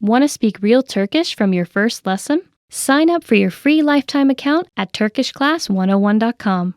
Want to speak real Turkish from your first lesson? Sign up for your free lifetime account at turkishclass101.com.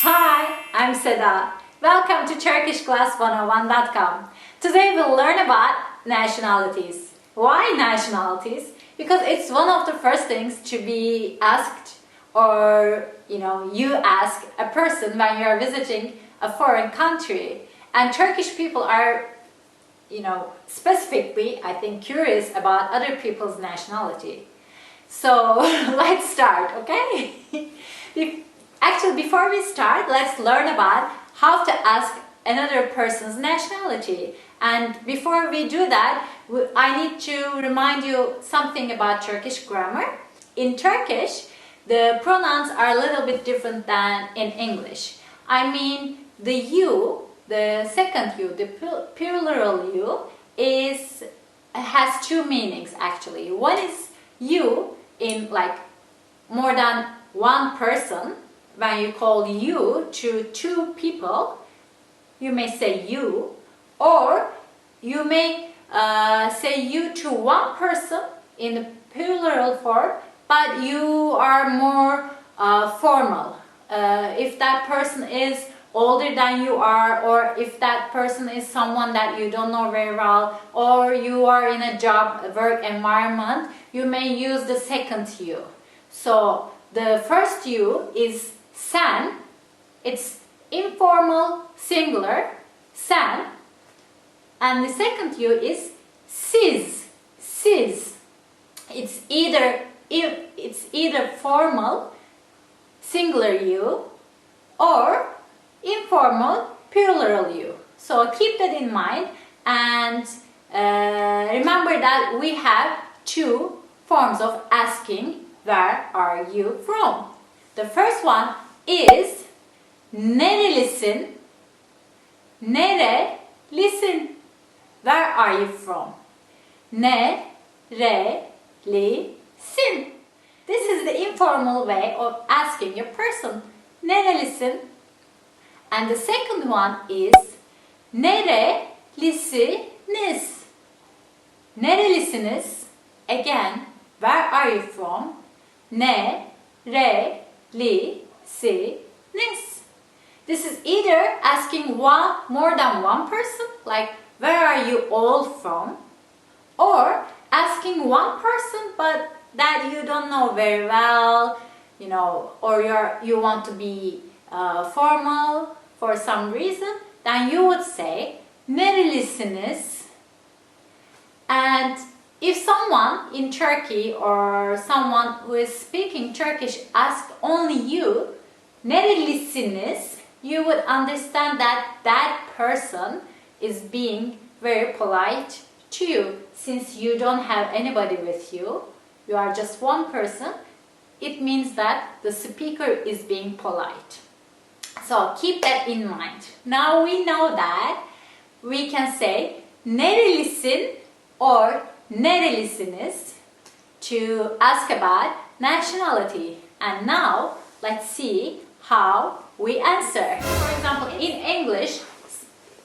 Hi, I'm Seda. Welcome to turkishclass101.com. Today we'll learn about nationalities. Why nationalities? Because it's one of the first things to be asked, or you ask a person when you are visiting a foreign country. And Turkish people are specifically, I think, curious about other people's nationality. So let's start, okay? Actually, before we start, let's learn about how to ask another person's nationality. And before we do that, I need to remind you something about Turkish grammar. In Turkish, the pronouns are a little bit different than in English. I mean, the you, the second you, the plural you, has two meanings actually. One is you in like more than one person. When you call you to two people, you may say you, or you may say you to one person in the plural form, but you are more formal. If that person is older than you are, or if that person is someone that you don't know very well, or you are in a work environment, you may use the second you. So the first you is sen. It's informal singular, sen. And the second you is siz. It's either formal singular you or informal plural you. So keep that in mind, and remember that we have two forms of asking where are you from. The first one is nerelisin. Nerelisin. Where are you from? Nerelisin. This is the informal way of asking a person. Nerelisin. And the second one is nerelisiniz. Nerelisiniz. Again, where are you from? Nerelisiniz. This is either asking more than one person, like where are you all from? Or asking one person but that you don't know very well, or you want to be formal for some reason, then you would say nerelisiniz. And if someone in Turkey or someone who is speaking Turkish asks only you nerelisiniz, you would understand that that person is being very polite to you. Since you don't have anybody with you, you are just one person, it means that the speaker is being polite. So keep that in mind. Now we know that we can say nerelisin or nerelisiniz to ask about nationality. And now let's see how we answer. For example, in English,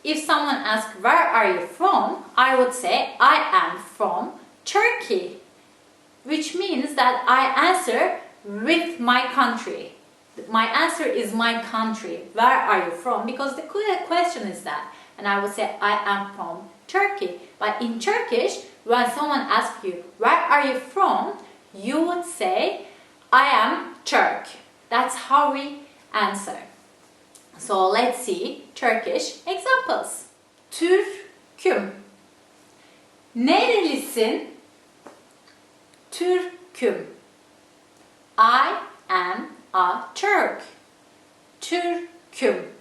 if someone asks where are you from, I would say I am from Turkey, which means that I answer with my country. My answer is my country. Where are you from? Because the question is that. And I would say I am from Turkey. But in Turkish, when someone asks you where are you from, you would say I am Turk. That's how we answer. So let's see Turkish examples. Türküm. Nerelisin? Türküm. I am a Turk. Türküm.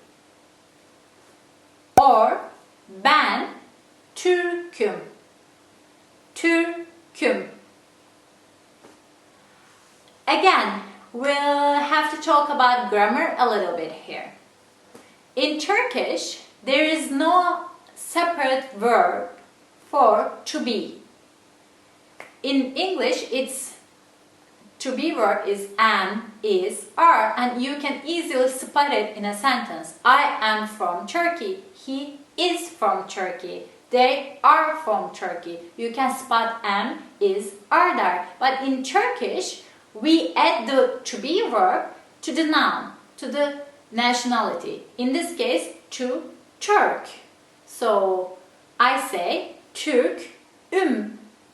Or ben Türküm. Türküm. Again, we'll have to talk about grammar a little bit here. In Turkish, there is no separate verb for to be. In English, it's to be verb is am, is, are, and you can easily spot it in a sentence. I am from Turkey. He is from Turkey. they are from Turkey. You can spot am is are. But in Turkish, we add the to be verb to the noun, to the nationality. In this case, to Turk. So I say Türk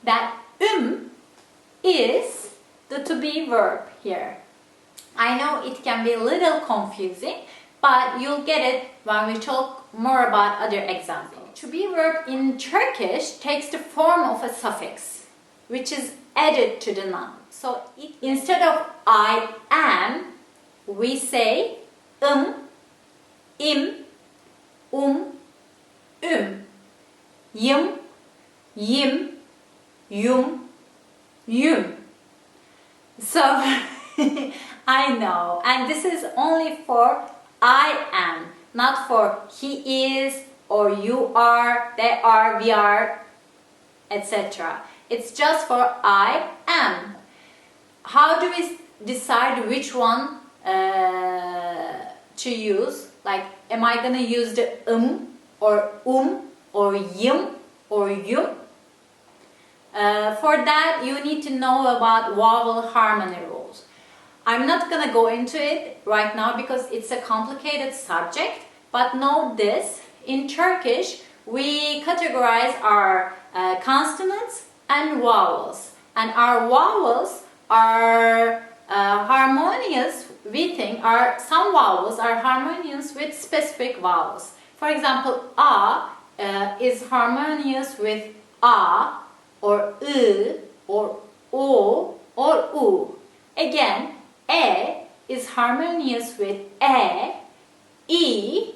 That is the to be verb here. I know it can be a little confusing, but you'll get it when we talk more about other examples. To be verb in Turkish takes the form of a suffix, which is added to the noun. So instead of I am, we say im, yim, yum, yum. So I know, and this is only for I am, not for he is or you are, they are, we are, etc. It's just for I am. How do we decide which one to use? Like, am I gonna use the or yim or yum? For that, you need to know about vowel harmony rules. I'm not gonna go into it right now because it's a complicated subject, but know this. In Turkish, we categorize our consonants and vowels. And our vowels are harmonious, we think, some vowels are harmonious with specific vowels. For example, a is harmonious with a, or or o, or u. Again, e is harmonious with e,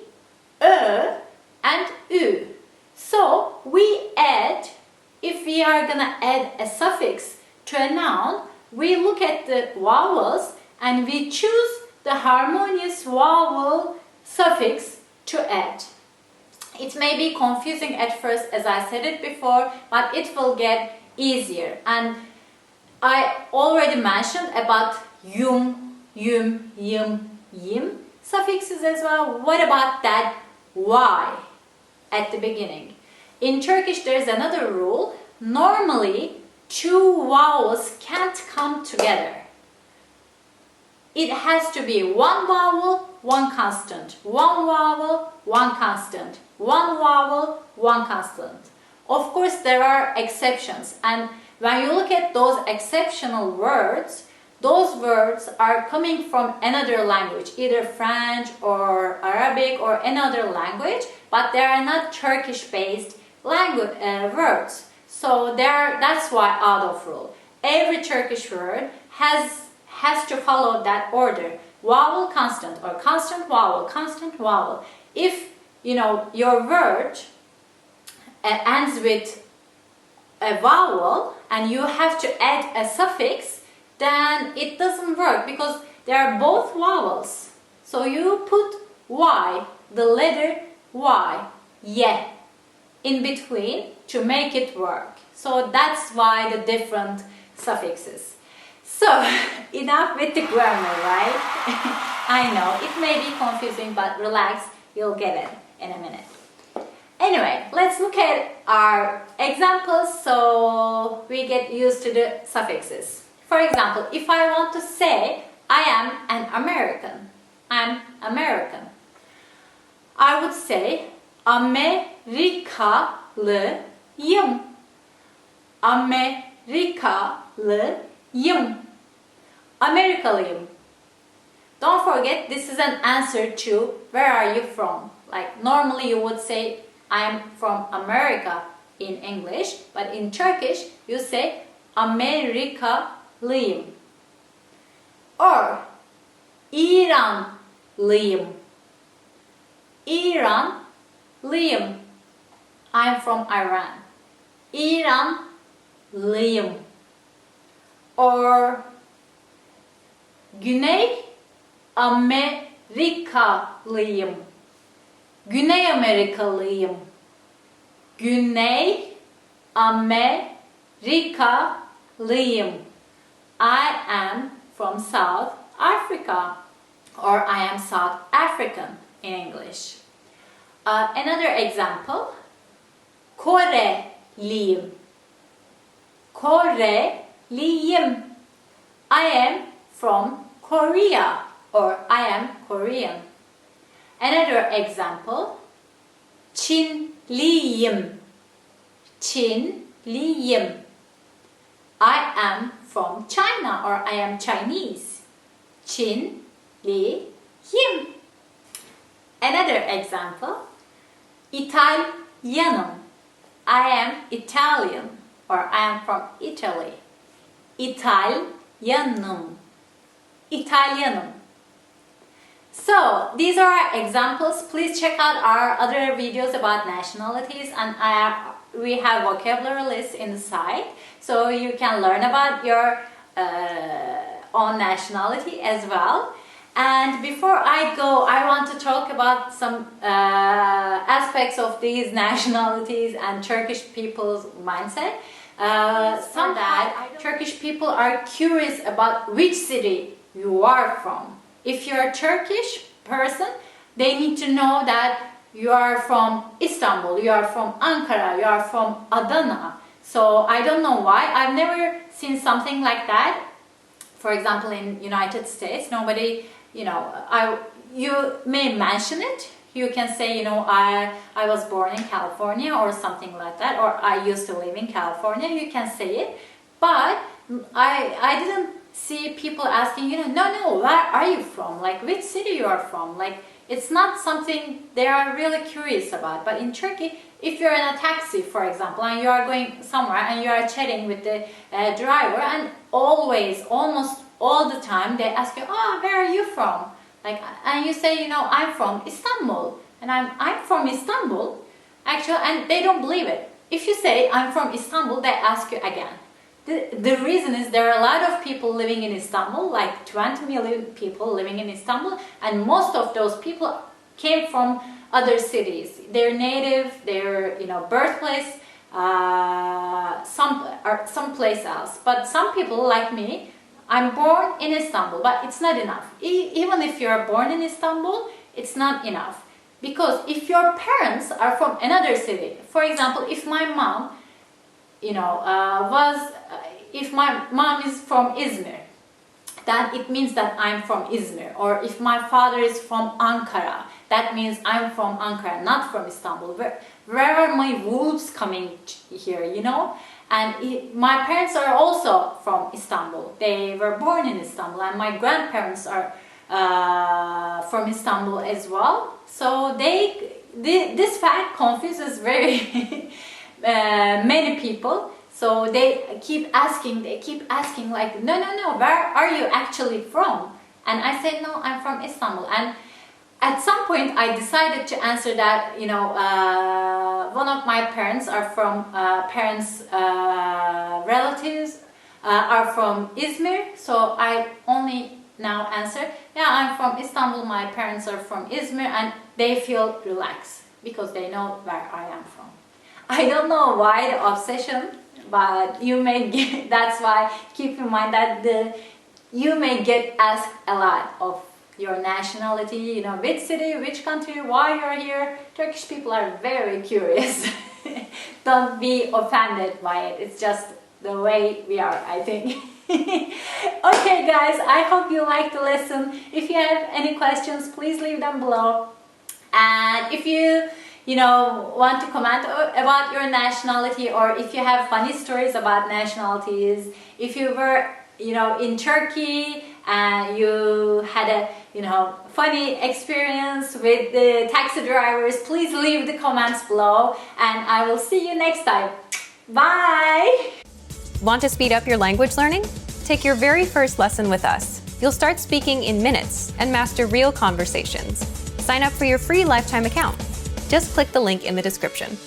and u. So we add, if we are gonna add a suffix to a noun, we look at the vowels and we choose the harmonious vowel suffix to add. It may be confusing at first, as I said it before, but it will get easier. And I already mentioned about yum, yim suffixes as well. What about that y at the beginning? In Turkish, there's another rule. Normally, two vowels can't come together. It has to be one vowel, one constant. One vowel, one constant. One vowel, one constant. Of course, there are exceptions. And when you look at those exceptional words, those words are coming from another language, either French or Arabic or another language, but they are not Turkish-based language words. So that's why out of rule. Every Turkish word has to follow that order. Vowel, constant, or constant, vowel. If your word ends with a vowel and you have to add a suffix, then it doesn't work because they are both vowels. So you put y, the letter y, in between to make it work. So that's why the different suffixes. So enough with the grammar, right? I know it may be confusing, but relax, you'll get it in a minute. Anyway, let's look at our examples so we get used to the suffixes. For example, if I want to say I am an American, I would say Amerikalıyım. Amerikalıyım. Don't forget, this is an answer to where are you from? Like normally you would say I'm from America in English, but in Turkish you say Amerikalıyım. Or İranlıyım. I'm from Iran. İranlıyım. Or Güney Amerikalıyım. Güney Amerikalıyım. I am from South Africa, or I am South African in English. Another example. Koreliyim. Koreliyim. I am from Korea, or I am Korean. Another example. Çinliyim. Çinliyim. I am from China, or I am Chinese. Çinliyim. Another example. İtalyanım. I am Italian, or I am from Italy. İtalyanım. İtalyanım. So, these are our examples. Please check out our other videos about nationalities, and we have vocabulary lists in the site, so you can learn about your own nationality as well. And before I go, I want to talk about some aspects of these nationalities and Turkish people's mindset. Turkish people are curious about which city you are from. If you're a Turkish person, they need to know that you are from Istanbul, you are from Ankara, you are from Adana. So I don't know why. I've never seen something like that. For example, in United States, nobody, you may mention it. You can say, I was born in California or something like that, or I used to live in California. You can say it, but I didn't see people asking, no, where are you from? Like, which city you are from? Like, it's not something they are really curious about. But in Turkey, if you're in a taxi, for example, and you are going somewhere and you are chatting with the driver, and almost all the time, they ask you, where are you from? Like, and you say, I'm from Istanbul, and I'm from Istanbul, actually, and they don't believe it. If you say, I'm from Istanbul, they ask you again. The reason is there are a lot of people living in Istanbul, like 20 million people living in Istanbul, and most of those people came from other cities. Their native, their birthplace, someplace else. But some people like me, I'm born in Istanbul, but it's not enough. Even if you're born in Istanbul, it's not enough. Because if your parents are from another city, for example, if my mom if my mom is from Izmir, then it means that I'm from Izmir. Or if my father is from Ankara, that means I'm from Ankara, not from Istanbul. Where are my roots coming here, And my parents are also from Istanbul. They were born in Istanbul, and my grandparents are from Istanbul as well. So this fact confuses very many people. So they keep asking like, no, where are you actually from? And I said, no, I'm from Istanbul. And at some point I decided to answer that, one of my parents are from, relatives are from Izmir. So I only now answer, yeah, I'm from Istanbul, my parents are from Izmir, and they feel relaxed because they know where I am from. I don't know why the obsession, but you may get, that's why keep in mind that you may get asked a lot of your nationality, which city, which country, why you're here. Turkish people are very curious. Don't be offended by it. It's just the way we are, I think. Okay guys, I hope you liked the lesson. If you have any questions, please leave them below. And if you want to comment about your nationality, or if you have funny stories about nationalities, if you were, in Turkey and you had a, funny experience with the taxi drivers, please leave the comments below, and I will see you next time. Bye! Want to speed up your language learning? Take your very first lesson with us. You'll start speaking in minutes and master real conversations. Sign up for your free lifetime account. Just click the link in the description.